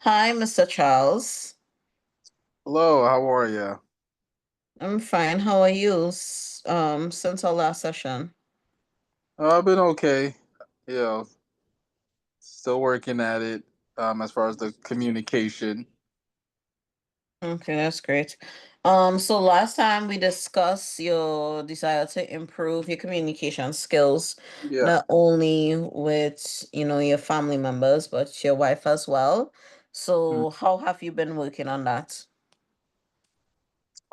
Hi, Mr. Charles. Hello, how are you? I'm fine. How are you? Since our last session. I've been okay. You know, still working at it. As far as the communication. Okay, that's great. So last time we discussed your desire to improve your communication skills, Yeah. not only with, your family members, but your wife as well. Mm. So how have you been working on that?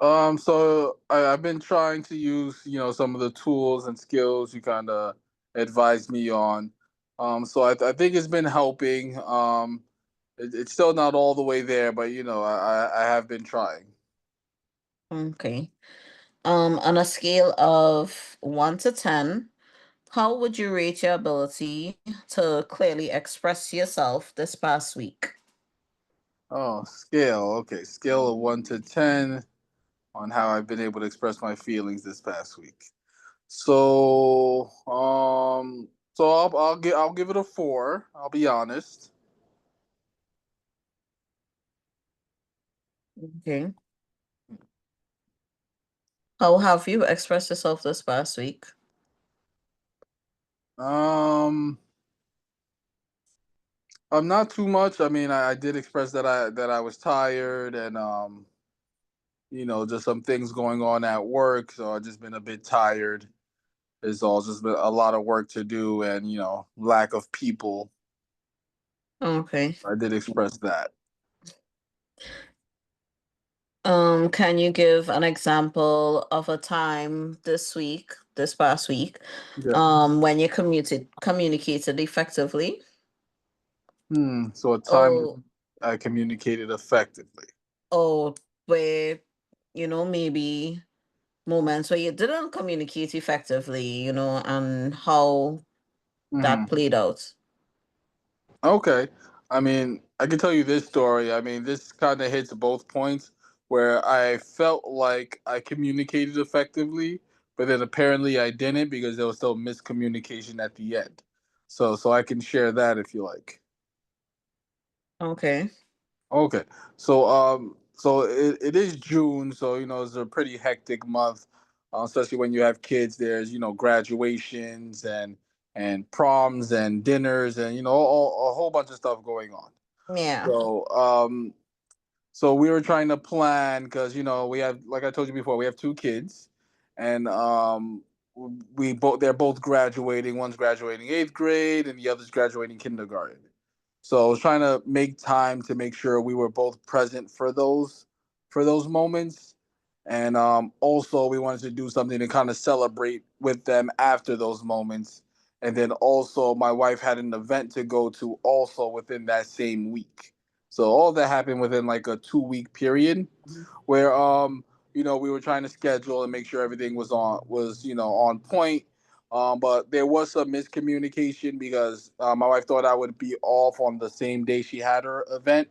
So I've been trying to use, some of the tools and skills you kind of advised me on. So I think it's been helping. It's still not all the way there, but I have been trying. Okay. On a scale of 1 to 10, how would you rate your ability to clearly express yourself this past week? Oh, scale. Okay, scale of 1 to 10 on how I've been able to express my feelings this past week. So I'll give it a 4. I'll be honest. Okay. How have you expressed yourself this past week? Um, I'm not too much. I mean, I did express that I was tired and just some things going on at work. So I just been a bit tired. It's all just been a lot of work to do and lack of people. Okay. I did express that. Can you give an example of a time this past week, Yeah. when you communicated effectively? So a time Oh, I communicated effectively. oh, where, maybe moments where you didn't communicate effectively, and how that Hmm. played out. Okay. I mean, I can tell you this story. I mean, this kind of hits both points where I felt like I communicated effectively, but then apparently I didn't because there was still miscommunication at the end. So I can share that if you like. Okay. Okay. So it is June, so it's a pretty hectic month, especially when you have kids. There's graduations and proms and dinners and a whole bunch of stuff going on. Yeah. So we were trying to plan because we have, like I told you before, we have two kids, and we both they're both graduating. One's graduating eighth grade, and the other's graduating kindergarten. So I was trying to make time to make sure we were both present for those moments, and also we wanted to do something to kind of celebrate with them after those moments. And then also my wife had an event to go to also within that same week. So all that happened within like a 2 week period where we were trying to schedule and make sure everything was on point. But there was some miscommunication because my wife thought I would be off on the same day she had her event,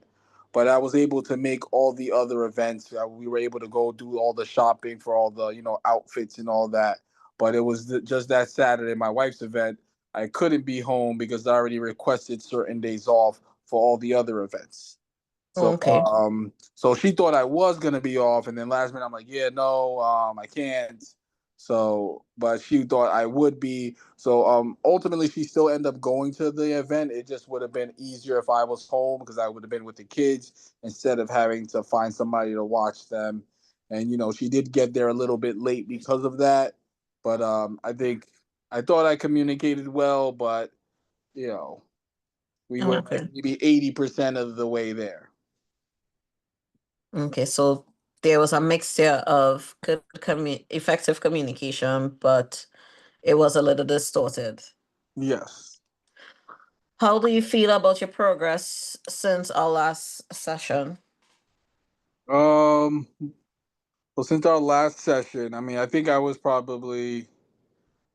but I was able to make all the other events. We were able to go do all the shopping for all the outfits and all that. But it was just that Saturday, my wife's event. I couldn't be home because I already requested certain days off for all the other events. Okay. So she thought I was gonna be off, and then last minute I'm like, yeah, no, I can't. So, but she thought I would be. So, ultimately, she still ended up going to the event. It just would have been easier if I was home because I would have been with the kids instead of having to find somebody to watch them. And she did get there a little bit late because of that. But I thought I communicated well, but you know, we were like Okay. maybe 80% of the way there. Okay. So there was a mixture of effective communication, but it was a little distorted. Yes. How do you feel about your progress since our last session? Um, well, since our last session, I mean, I think I was probably,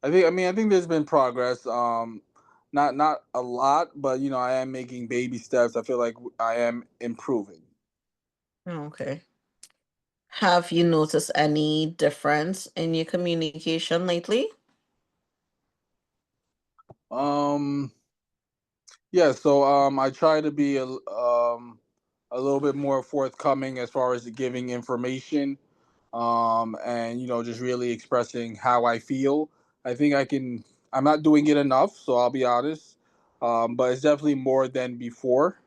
I think there's been progress. Not a lot, but I am making baby steps. I feel like I am improving. Okay. Have you noticed any difference in your communication lately? Um, yeah. So I try to be a. a little bit more forthcoming as far as giving information, and just really expressing how I feel. I think I can. I'm not doing it enough, so I'll be honest. But it's definitely more than before.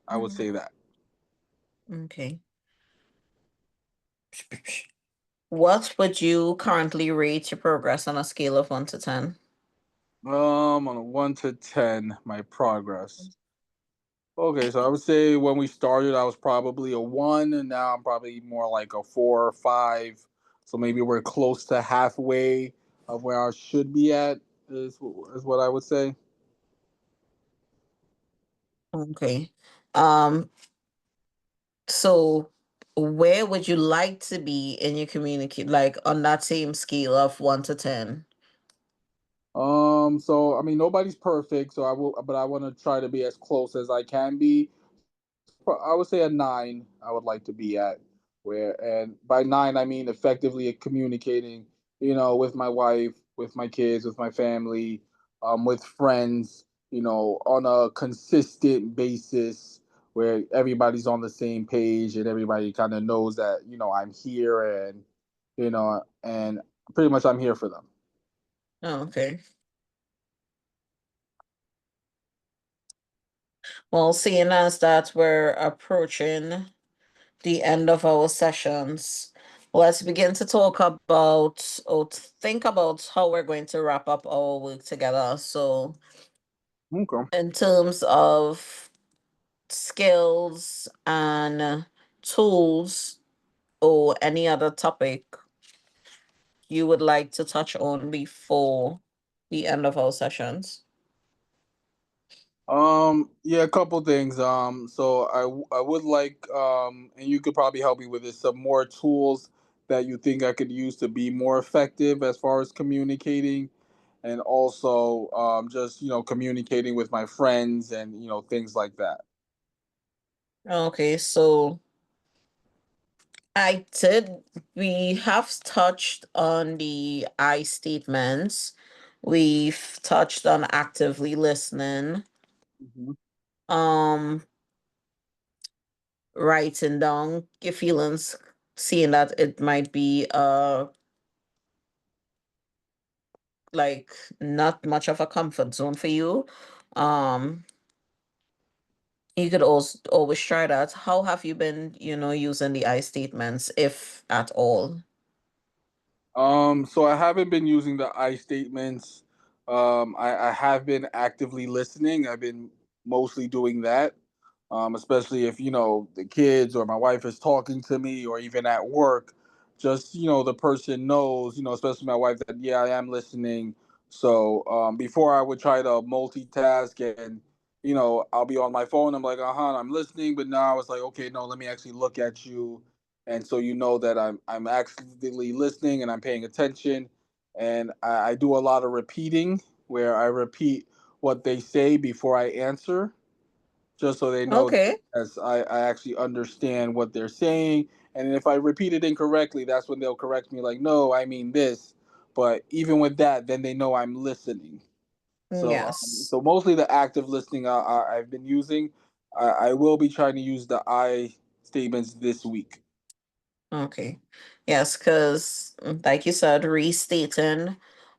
I would Mhm. say that. Okay. What would you currently rate your progress on a scale of 1 to 10? On a 1 to 10, my progress. Okay, so I would say when we started, I was probably a 1, and now I'm probably more like a 4 or 5. So maybe we're close to halfway of where I should be at. Is what I would say. Okay. Um, so where would you like to be in your communicate, like on that same scale of 1 to 10? So I mean, nobody's perfect, so but I want to try to be as close as I can be. I would say a 9. I would like to be at and by 9 I mean effectively communicating, with my wife, with my kids, with my family, with friends, on a consistent basis where everybody's on the same page and everybody kind of knows that I'm here and pretty much I'm here for them. Oh, okay. Well, seeing as that we're approaching the end of our sessions, let's begin to talk about or think about how we're going to wrap up our work together. So, Okay. in terms of skills and tools or any other topic you would like to touch on before the end of our sessions? Yeah, a couple things. So I would like, and you could probably help me with this, some more tools that you think I could use to be more effective as far as communicating, and also just communicating with my friends and things like that. Okay, so I did. We have touched on the I statements. We've touched on actively listening, Hmm. um, writing down your feelings, seeing that it might be like not much of a comfort zone for you. Um, you could also always try that. How have you been, using the I statements, if at all? So I haven't been using the I statements. I have been actively listening. I've been mostly doing that. Especially if the kids or my wife is talking to me, or even at work, just the person knows, especially my wife, that yeah, I am listening. So before I would try to multitask, and I'll be on my phone. I'm like, I'm listening, but now I was like, okay, no, let me actually look at you, and so that I'm actively listening and I'm paying attention, and I do a lot of repeating, where I repeat what they say before I answer, just so they know that Okay. as I actually understand what they're saying. And if I repeat it incorrectly, that's when they'll correct me, like, no, I mean this. But even with that, then they know I'm listening. So, Yes. so mostly the active listening I've been using. I will be trying to use the I statements this week. Okay. Yes, because like you said, restating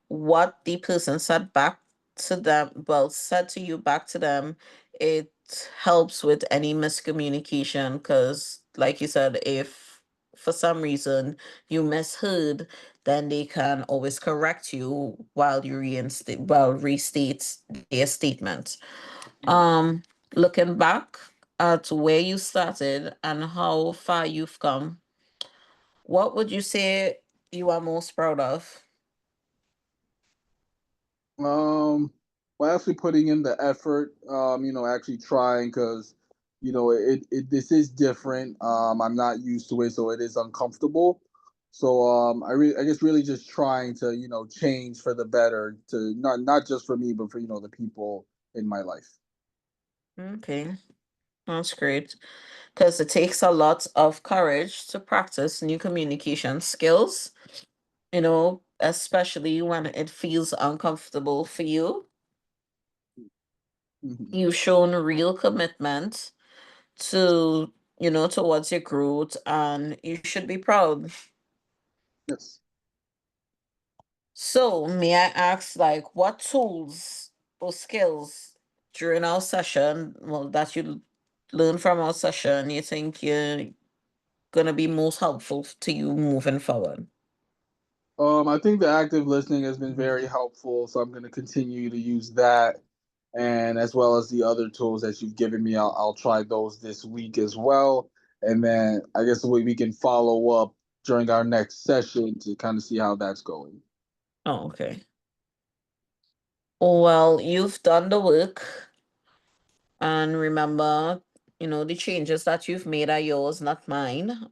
what the person said back to them, well, said to you back to them, it helps with any miscommunication. Because, like you said, if for some reason you misheard, then they can always correct you while you restate their statement. Um, Looking back at where you started and how far you've come, what would you say you are most proud of? Um, well, actually putting in the effort, actually trying, because, this is different. I'm not used to it, so it is uncomfortable. So, I guess really just trying to, change for the better, to not just for me, but for, the people in my life. Okay, that's great. Because it takes a lot of courage to practice new communication skills, especially when it feels uncomfortable for you. Hmm. You've shown real commitment to towards your growth, and you should be proud. Yes. So, may I ask, like, what tools or skills during our session, well, that you learn from our session, you think you're gonna be most helpful to you moving forward? I think the active listening has been very helpful, so I'm going to continue to use that, and as well as the other tools that you've given me. I'll try those this week as well, and then I guess the way we can follow up during our next session to kind of see how that's going. Oh, okay. Well, you've done the work, and remember, the changes that you've made are yours, not mine.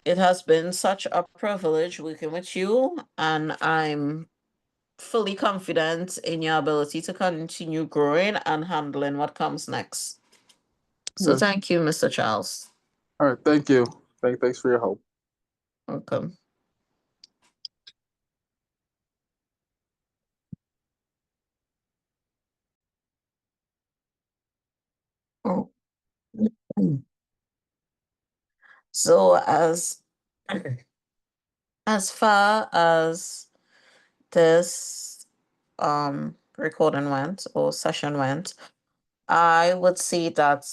It has been such a privilege working with you, and I'm fully confident in your ability to continue growing and handling what comes next. So Yes. thank you, Mr. Charles. All right. Thank you. Thanks for your help. Welcome. Oh. So as far as this recording went or session went, I would say that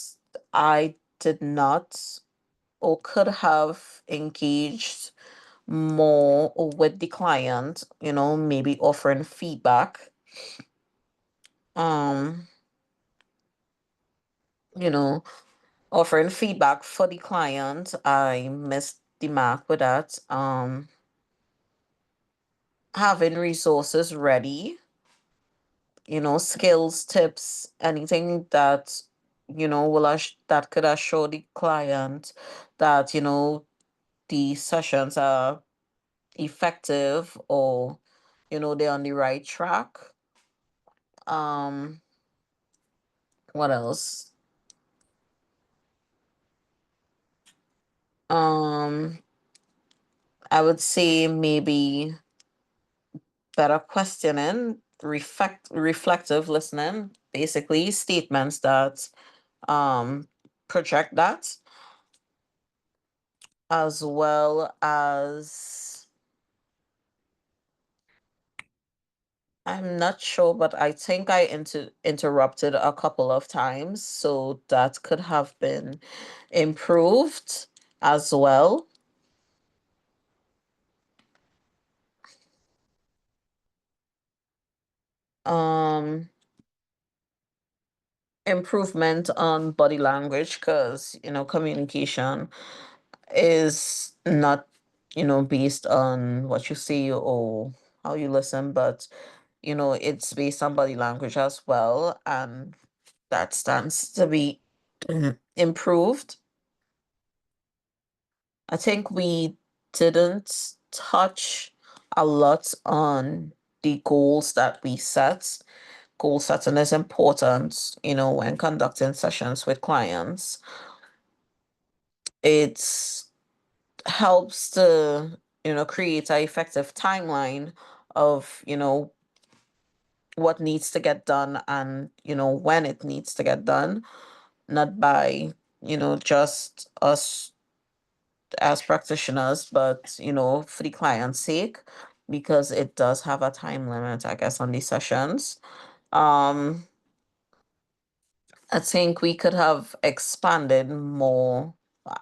I did not or could have engaged more with the client, maybe offering feedback. Um, you know, offering feedback for the client. I missed the mark with that. Having resources ready, skills, tips, anything that that could assure the client that the sessions are effective, or they're on the right track. Um, what else? Um, I would say maybe better questioning, reflective listening, basically statements that um project that, as well as, I'm not sure, but I think I interrupted a couple of times, so that could have been improved as well. Um, Improvement on body language, because communication is not based on what you say or how you listen, but it's based on body language as well, and that stands to be improved. I think we didn't touch a lot on the goals that we set. Goal setting is important, when conducting sessions with clients. It helps to, create a effective timeline of, what needs to get done, and, when it needs to get done, not by, just us as practitioners, but, for the client's sake, because it does have a time limit, I guess, on these sessions. Um, I think we could have expanded more.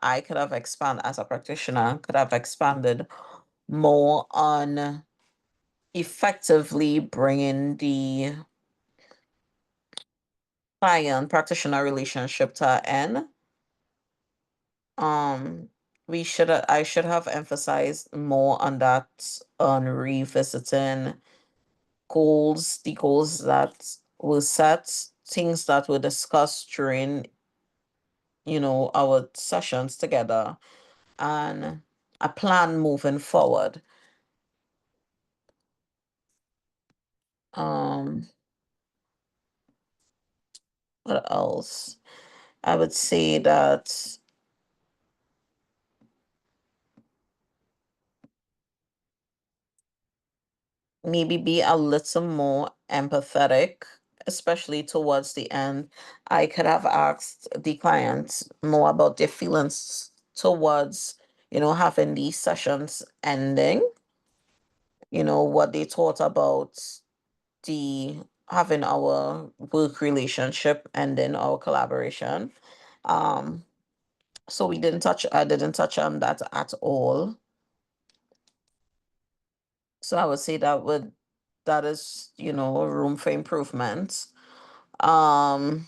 I could have expanded as a practitioner, could have expanded more on effectively bringing the client practitioner relationship to an end. Um, I should have emphasized more on that, on revisiting the goals that were set, things that were discussed during, our sessions together, and a plan moving forward. Um, what else? I would say that maybe be a little more empathetic, especially towards the end, I could have asked the clients more about their feelings towards, having these sessions ending, what they thought about the having our work relationship and then our collaboration. Um, so I didn't touch on that at all. So I would say that is, room for improvement. Um,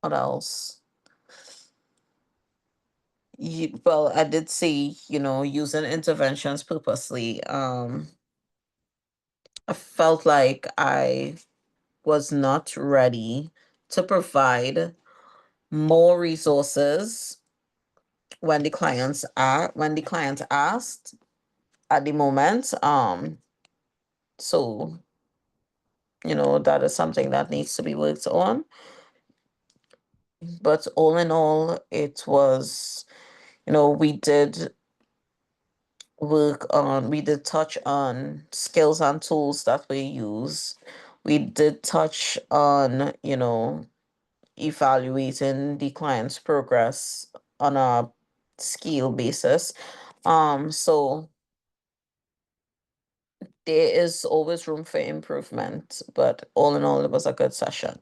what else? Well, I did say, using interventions purposely. I felt like I was not ready to provide more resources when the client asked at the moment. So that is something that needs to be worked on. But all in all, it was, we did touch on skills and tools that we use. We did touch on, evaluating the client's progress on a scale basis. So there is always room for improvement, but all in all, it was a good session.